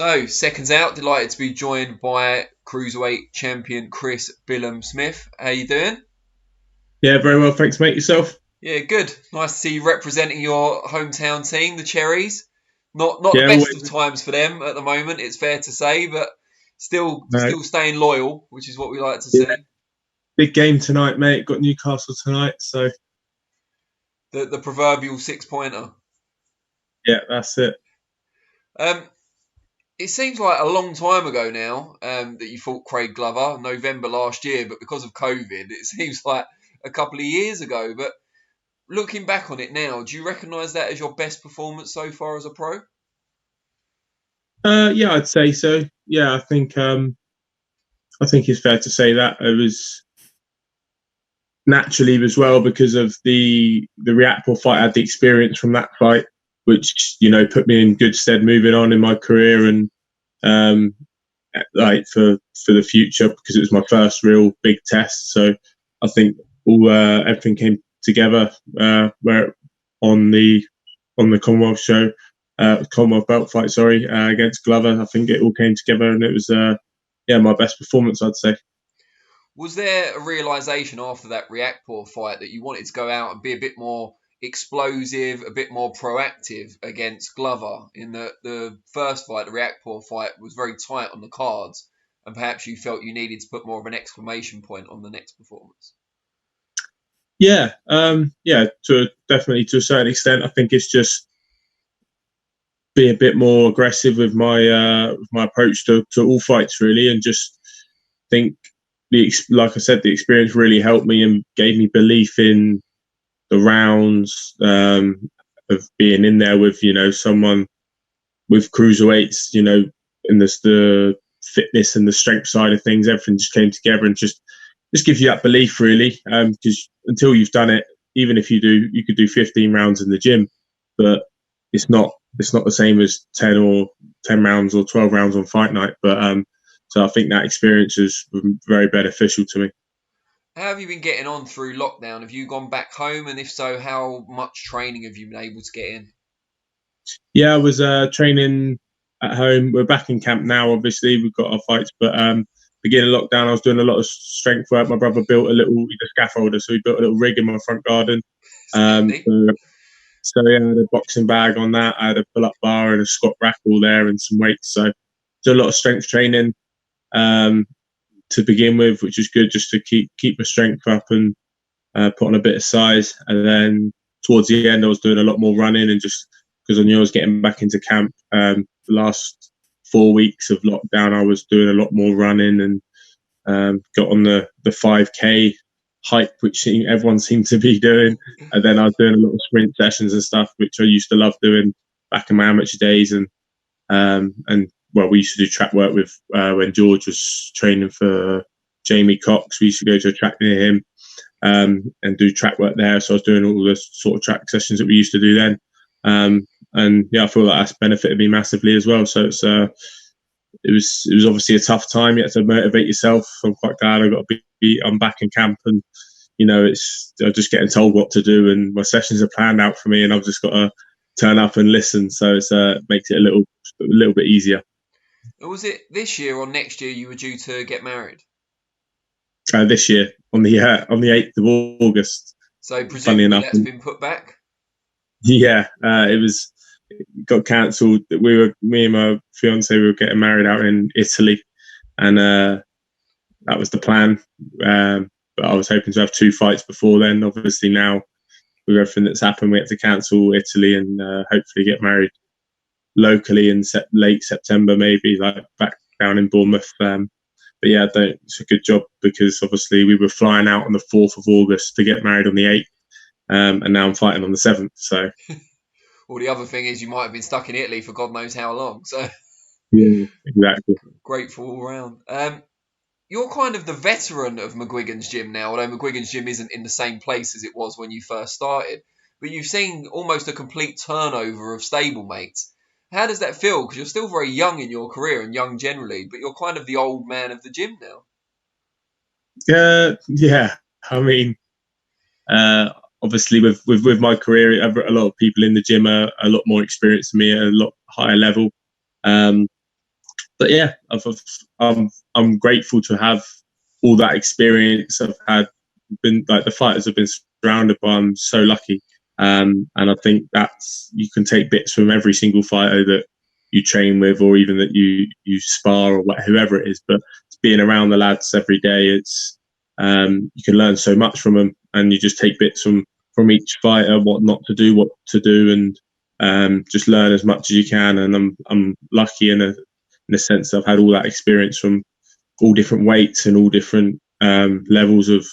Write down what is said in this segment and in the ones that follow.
So, seconds out, delighted to be joined by cruiserweight champion Chris Billam-Smith. How you doing? Yeah, very well, thanks, mate. Yourself? Yeah, good. Nice to see you representing your hometown team, the Cherries. Not the Yeah, best of always. times for them at the moment, it's fair to say, but still No, staying loyal, which is what we like to yeah, see. big game tonight, mate. Got Newcastle tonight, so The proverbial 6-pointer. yeah, that's it. Um, it seems like a long time ago now that you fought Craig Glover, November last year, but because of COVID, it seems like a couple of years ago. But looking back on it now, do you recognise that as your best performance so far as a pro? Yeah, I'd say so. Yeah, I think it's fair to say that it was naturally as well because of the Reactable fight. I had the experience from that fight, which put me in good stead moving on in my career and um, like for the future because it was my first real big test. So I think all everything came together where on the Commonwealth show, Commonwealth belt fight, sorry, against Glover. I think it all came together and it was yeah, my best performance, I'd say. Was there a realisation after that Reactable fight that you wanted to go out and be a bit more explosive, a bit more proactive against Glover? In the first fight, the Reactable fight was very tight on the cards, and perhaps you felt you needed to put more of an exclamation point on the next performance. Yeah, yeah, definitely to a certain extent. I think it's just be a bit more aggressive with my approach to all fights really, and just think like I said, the experience really helped me and gave me belief in the rounds of being in there with someone with cruiserweights, in the fitness and the strength side of things. Everything just came together and just gives you that belief really, because until you've done it, even if you could do 15 rounds in the gym, but it's not the same as 10 rounds or 12 rounds on fight night. But so I think that experience is very beneficial to me. How have you been getting on through lockdown? Have you gone back home, and if so, how much training have you been able to get in? Yeah, I was training at home. We're back in camp now. Obviously, we've got our fights, but beginning of lockdown, I was doing a lot of strength work. My brother built he's a scaffolder, so he built a little rig in my front garden. It's Um, handy. so, so yeah, I had a boxing bag on that. I had a pull-up bar and a squat rack all there, and some weights. So, do a lot of strength training um, to begin with, which is good just to keep my strength up and put on a bit of size. And then towards the end, I was doing a lot more running and just because I knew I was getting back into camp. The last 4 weeks of lockdown, I was doing a lot more running and got on the 5K hype, which everyone seemed to be doing. And then I was doing a lot of sprint sessions and stuff, which I used to love doing back in my amateur days. And well, we used to do track work with when George was training for Jamie Cox. We used to go to a track near him and do track work there. So I was doing all the sort of track sessions that we used to do then. And yeah, I feel like that's benefited me massively as well. So it was obviously a tough time. You had to motivate yourself. I'm quite glad I'm back in camp and I'm just getting told what to do and my sessions are planned out for me and I've just got to turn up and listen. So it makes it a little bit easier. Or was it this year or next year you were due to get married? This year on the 8th of August. So Funny presumably enough, that's been put back. yeah, it got cancelled. Me and my fiance, we were getting married out in Italy, and that was the plan. But I was hoping to have two fights before then. Obviously, now with everything that's happened, we had to cancel Italy and hopefully get married locally in late September, maybe like back down in Bournemouth. But yeah, it's a good job because obviously we were flying out on the 4th of August to get married on the 8th, and now I'm fighting on the 7th. So Or the other thing is you might have been stuck in Italy for God knows how long. So yeah, exactly. grateful all round. You're kind of the veteran of McGuigans gym now, although McGuigans gym isn't in the same place as it was when you first started. But you've seen almost a complete turnover of stablemates. How does that feel? Because you're still very young in your career and young generally, but you're kind of the old man of the gym now. Yeah. I mean, uh, obviously with my career, a lot of people in the gym are a lot more experienced than me at a lot higher level. Um, But yeah, I'm grateful to have all that experience I've had. Been like the fighters I've been surrounded by. I'm so lucky, and I think that's you can take bits from every single fighter that you train with, or even that you spar, or whoever it is. But being around the lads every day, it's you can learn so much from them, and you just take bits from each fighter, what not to do, what to do, and just learn as much as you can. And I'm lucky in a sense that I've had all that experience from all different weights and all different levels of.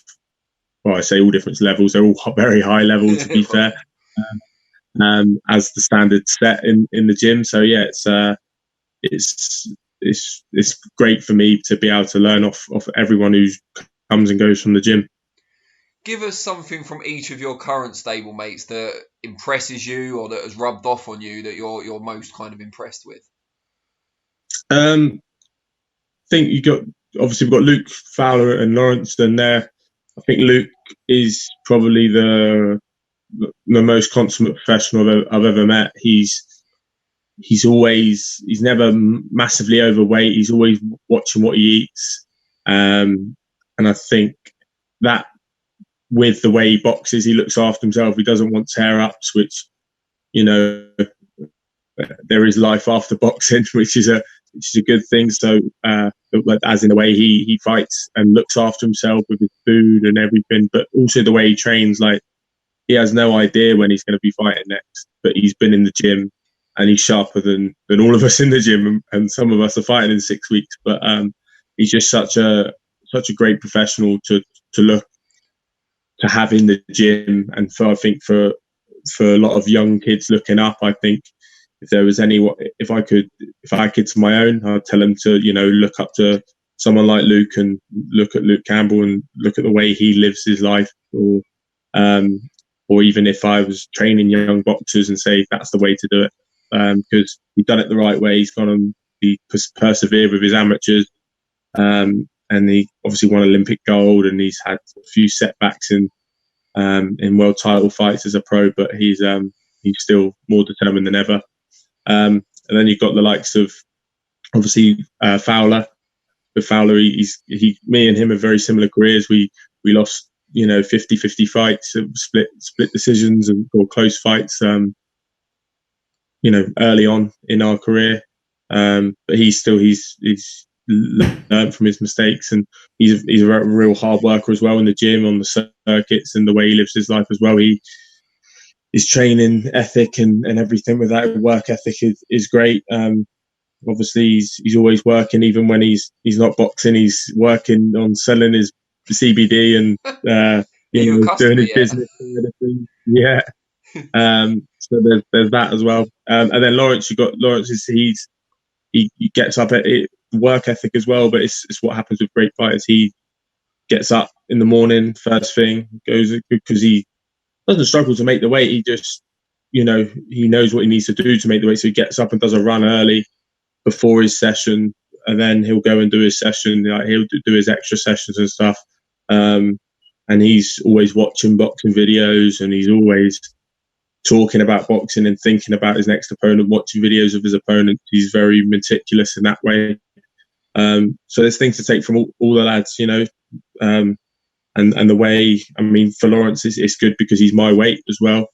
Well, I say all different levels. They're all very high level, to be fair, as the standard set in the gym. So yeah, it's great for me to be able to learn off everyone who comes and goes from the gym. Give us something from each of your current stablemates that impresses you or that has rubbed off on you that you're most kind of impressed with. I think we've got Luke Fowler and Lawrence there. I think Luke is probably the most consummate professional I've ever met. He's never massively overweight. He's always watching what he eats, and I think that with the way he boxes, he looks after himself. He doesn't want tear ups, which there is life after boxing, which is a good thing. So, as in the way he fights and looks after himself with his food and everything, but also the way he trains. Like, he has no idea when he's going to be fighting next, but he's been in the gym and he's sharper than all of us in the gym, and some of us are fighting in 6 weeks. But he's just such a great professional to have in the gym, and I think for a lot of young kids looking up, I think if there was if I had kids of my own, I'd tell them to look up to someone like Luke and look at Luke Campbell and look at the way he lives his life, or even if I was training young boxers and say that's the way to do it, because he's done it the right way. He's gone and he persevered with his amateurs, and he obviously won Olympic gold, and he's had a few setbacks in world title fights as a pro, but he's still more determined than ever. And then you've got the likes of obviously Fowler. With Fowler, me and him have very similar careers. We lost 50-50 fights, split decisions or close fights, early on in our career. But he's learned from his mistakes, and he's a real hard worker as well in the gym, on the circuits, and the way he lives his life as well. His training ethic and everything with that work ethic is great. Obviously he's always working, even when he's not boxing, he's working on selling his CBD and doing his business. Yeah. So there's that as well. And then Lawrence, he gets up at it, work ethic as well, but it's what happens with great fighters. He gets up in the morning, first thing, goes, because he doesn't struggle to make the weight. He just, he knows what he needs to do to make the weight. So he gets up and does a run early before his session, and then he'll go and do his session. He'll do his extra sessions and stuff. And he's always watching boxing videos, and he's always talking about boxing and thinking about his next opponent, watching videos of his opponent. He's very meticulous in that way. So there's things to take from all the lads, and the way, for Lawrence, it's good because he's my weight as well.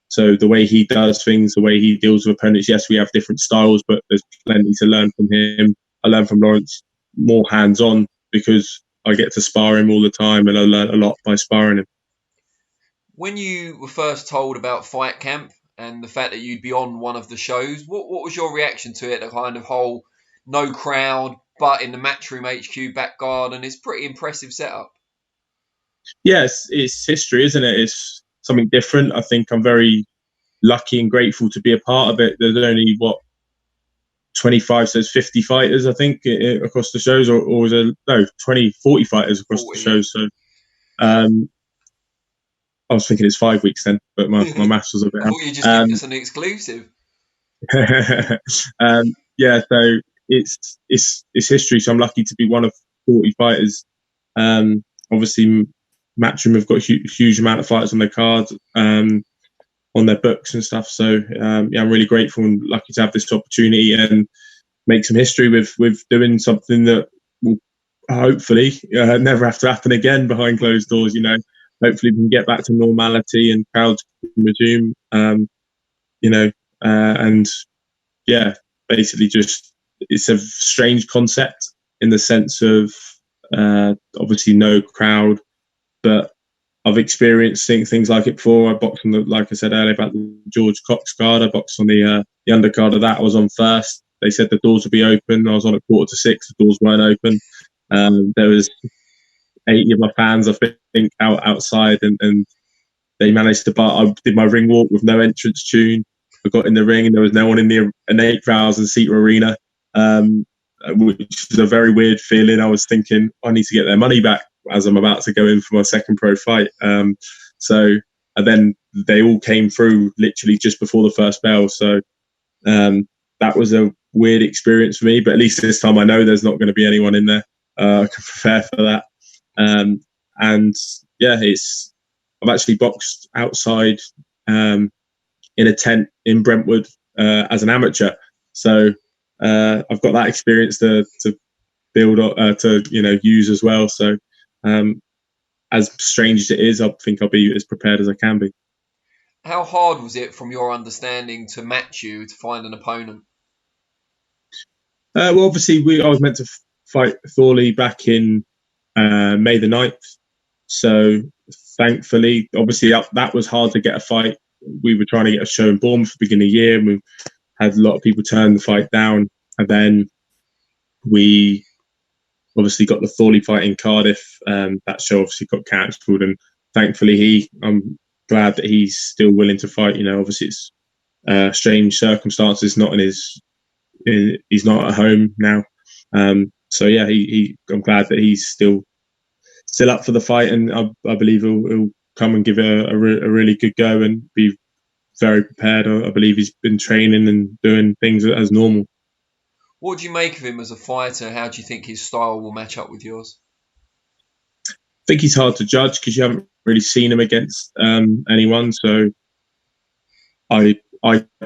So the way he does things, the way he deals with opponents, yes, we have different styles, but there's plenty to learn from him. I learn from Lawrence more hands-on because I get to spar him all the time, and I learn a lot by sparring him. When you were first told about Fight Camp and the fact that you'd be on one of the shows, what was your reaction to it? The kind of whole no crowd, but in the Matchroom HQ back garden, it's pretty impressive setup. Yes, it's history, isn't it? It's something different. I think I'm very lucky and grateful to be a part of it. There's only 25 says 50 fighters, I think, across the shows, or is there 40 fighters across 40. The shows. So I was thinking it's 5 weeks then, but my maths was a bit. I thought you just giving us an exclusive. Yeah, so it's history. So I'm lucky to be one of 40 fighters. Obviously, Matchroom have got a huge amount of fighters on their cards, on their books and stuff. So I'm really grateful and lucky to have this opportunity. And make some history with doing something that will hopefully never have to happen again behind closed doors. Hopefully we can get back to normality and crowds can resume. And yeah, basically just it's a strange concept in the sense of obviously no crowd, but I've experienced things like it before. I boxed on like I said earlier about the George Cox card. I boxed on the undercard of that. I was on first. They said the doors would be open. I was on at 5:45. The doors weren't open. There was 80 of my fans, I think, outside, and they managed to. I did my ring walk with no entrance tune. I got in the ring, and there was no one in an 8,000-seat arena, which is a very weird feeling. I was thinking, I need to get their money back as I'm about to go in for my second pro fight. And then they all came through literally just before the first bell. So that was a weird experience for me. But at least this time I know there's not going to be anyone in there. I can prepare for that. And yeah, I've actually boxed outside in a tent in Brentwood as an amateur. So I've got that experience to build to use as well. So as strange as it is, I think I'll be as prepared as I can be. How hard was it, from your understanding, to match you, to find an opponent? Well, obviously, I was meant to fight Thorley back in May the 9th. So thankfully, obviously, that was hard to get a fight. We were trying to get a show in Bournemouth at the beginning of the year, and we had a lot of people turn the fight down. And then we obviously got the Thorley fight in Cardiff. That show obviously got cancelled, and thankfully I'm glad that he's still willing to fight. Obviously it's strange circumstances, he's not at home now. So yeah, I'm glad that he's still up for the fight, and I believe he'll come and give a really good go and be very prepared. I believe he's been training and doing things as normal. What do you make of him as a fighter? How do you think his style will match up with yours? I think he's hard to judge because you haven't really seen him against anyone. So I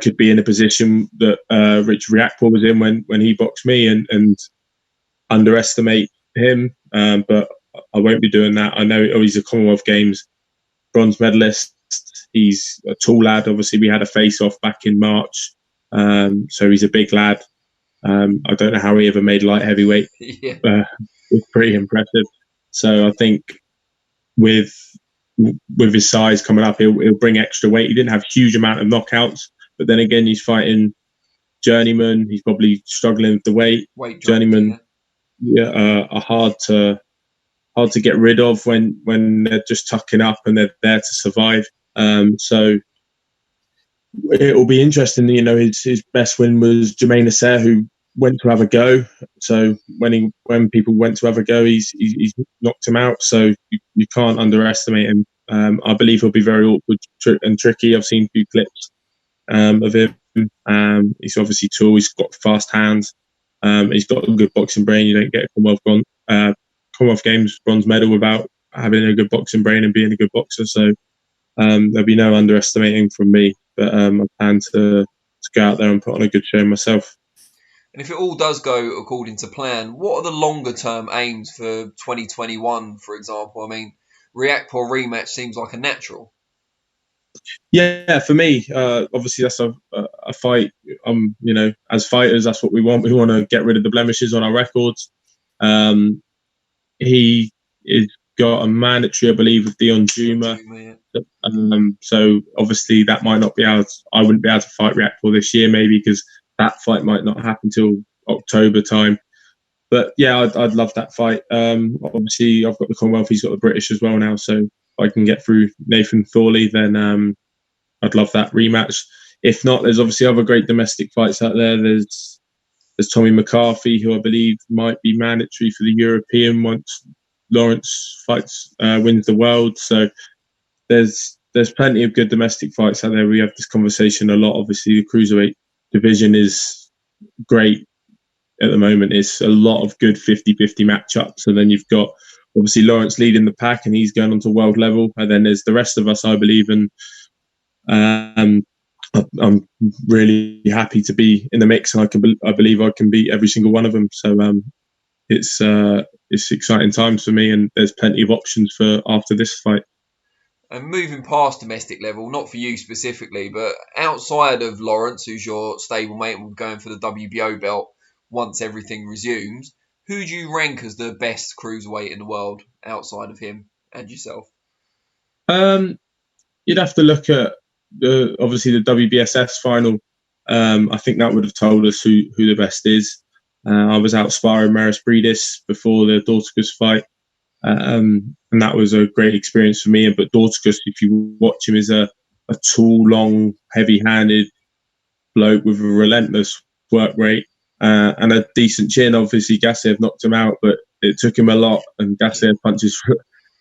could be in a position that Rich Riakporhe was in when he boxed me and underestimate him. But I won't be doing that. I know he's a Commonwealth Games bronze medalist. He's a tall lad. Obviously, we had a face-off back in March. So he's a big lad. I don't know how he ever made light heavyweight. Yeah. It's pretty impressive. So I think with his size coming up, he'll bring extra weight. He didn't have a huge amount of knockouts, but then again, he's fighting journeyman. He's probably struggling with the weight. Journeyman, are hard to get rid of when they're just tucking up and they're there to survive. So it will be interesting. His best win was Jermaine Asser, who went to have a go. So when people went to have a go, he's knocked him out. So you can't underestimate him. I believe he'll be very awkward and tricky. I've seen a few clips of him. He's obviously tall. He's got fast hands. He's got a good boxing brain. You don't get a Commonwealth Games bronze medal without having a good boxing brain and being a good boxer. So there'll be no underestimating from me. But I plan to go out there and put on a good show myself. And if it all does go according to plan, what are the longer term aims for 2021, for example? I mean, Riakporhe rematch seems like a natural. Yeah, for me, obviously that's a fight. As fighters, that's what we want. We want to get rid of the blemishes on our records. He is got a mandatory, I believe, with Dion Juma. So obviously that might not be able. I wouldn't be able to fight Riakporhe this year, maybe because that fight might not happen till October time. But yeah, I'd love that fight. Obviously, I've got the Commonwealth. He's got the British as well now. So if I can get through Nathan Thorley, then I'd love that rematch. If not, there's obviously other great domestic fights out there. There's Tommy McCarthy, who I believe might be mandatory for the European once Lawrence wins the world. So there's plenty of good domestic fights out there. We have this conversation a lot. Obviously, the cruiserweight division is great at the moment. It's a lot of good 50-50 matchups. And then you've got obviously Lawrence leading the pack and he's going on to world level. And then there's the rest of us, I believe. And I'm really happy to be in the mix, and I believe I can beat every single one of them. So it's exciting times for me, and there's plenty of options for after this fight. And moving past domestic level, not for you specifically, but outside of Lawrence, who's your stablemate and will be going for the WBO belt once everything resumes, who do you rank as the best cruiserweight in the world outside of him and yourself? You'd have to look at obviously the WBSS final. I think that would have told us who the best is. I was out sparring Mairis Briedis before the Dorticus fight, and that was a great experience for me. But Dorticus, if you watch him, is a tall, long, heavy-handed bloke with a relentless work rate and a decent chin. Obviously, Gassiev knocked him out, but it took him a lot, and Gassiev punches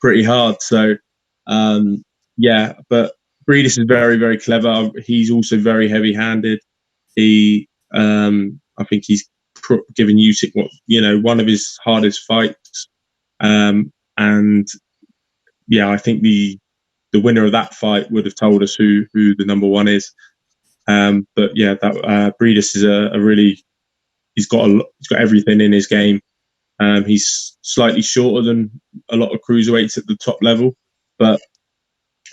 pretty hard. So, yeah, but Briedis is very, very clever. He's also very heavy-handed. I think he's given Usyk one of his hardest fights. And yeah, I think the winner of that fight would have told us who the number one is. But yeah, that Briedis is he's got everything in his game. He's slightly shorter than a lot of cruiserweights at the top level, but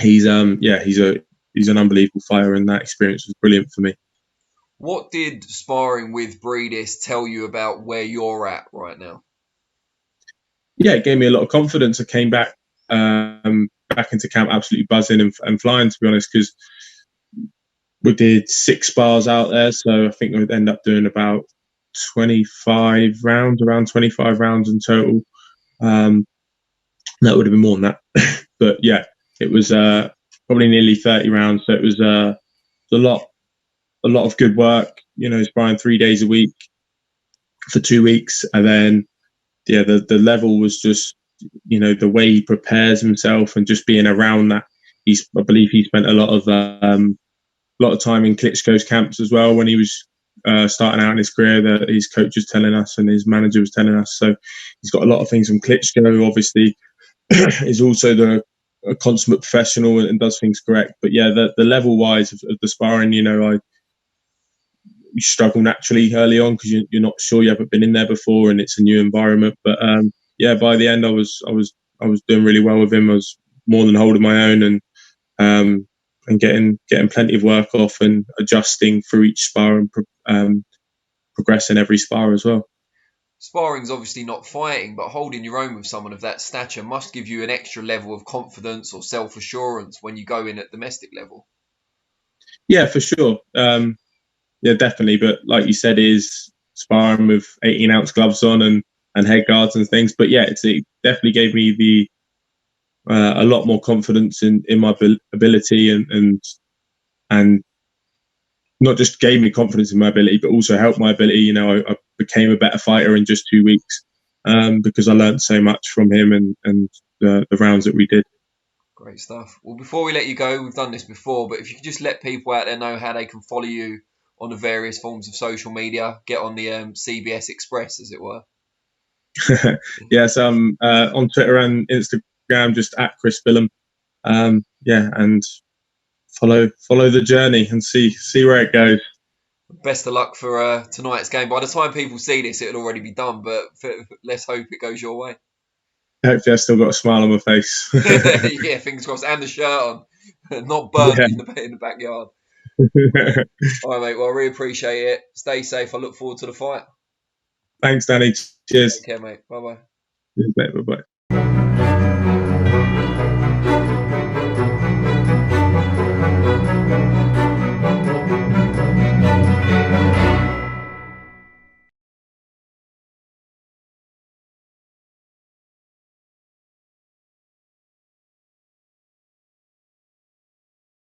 he's an unbelievable fighter, and that experience was brilliant for me. What did sparring with Briedis tell you about where you're at right now? Yeah, it gave me a lot of confidence. I came back into camp absolutely buzzing and flying, to be honest, because we did 6 spars out there, so I think we'd end up doing about 25 rounds, around 25 rounds in total. That would have been more than that, but yeah, it was probably nearly 30 rounds. So it was a lot of good work. Sparring 3 days a week for 2 weeks, and then yeah, the level was just the way he prepares himself and just being around that. I believe he spent a lot of time in Klitschko's camps as well when he was starting out in his career, that his coach was telling us and his manager was telling us. So he's got a lot of things from Klitschko. Obviously, is also a consummate professional and does things correct. But yeah, the level wise of the sparring, you struggle naturally early on because you're not sure, you haven't been in there before and it's a new environment. But yeah, by the end I was doing really well with him. I was more than holding my own and getting plenty of work off and adjusting through each spar and progressing every spar as well. Sparring's obviously not fighting, but holding your own with someone of that stature must give you an extra level of confidence or self-assurance when you go in at domestic level. Yeah, for sure. Yeah, definitely. But like you said, is sparring with 18-ounce gloves on and head guards and things. But yeah, it definitely gave me a lot more confidence in my ability and not just gave me confidence in my ability, but also helped my ability. I became a better fighter in just 2 weeks because I learned so much from him and the rounds that we did. Great stuff. Well, before we let you go, we've done this before, but if you could just let people out there know how they can follow you on the various forms of social media, get on the CBS Express, as it were. Yes, on Twitter and Instagram, just at Chris Billam. Yeah, and follow the journey and see where it goes. Best of luck for tonight's game. By the time people see this, it'll already be done, but let's hope it goes your way. Hopefully I've still got a smile on my face. Yeah, fingers crossed. And the shirt on. Not burnt in the backyard. All right, mate. Well, I really appreciate it. Stay safe. I look forward to the fight. Thanks, Danny. Cheers. Take care, mate. Bye-bye. Cheers, mate. Bye-bye.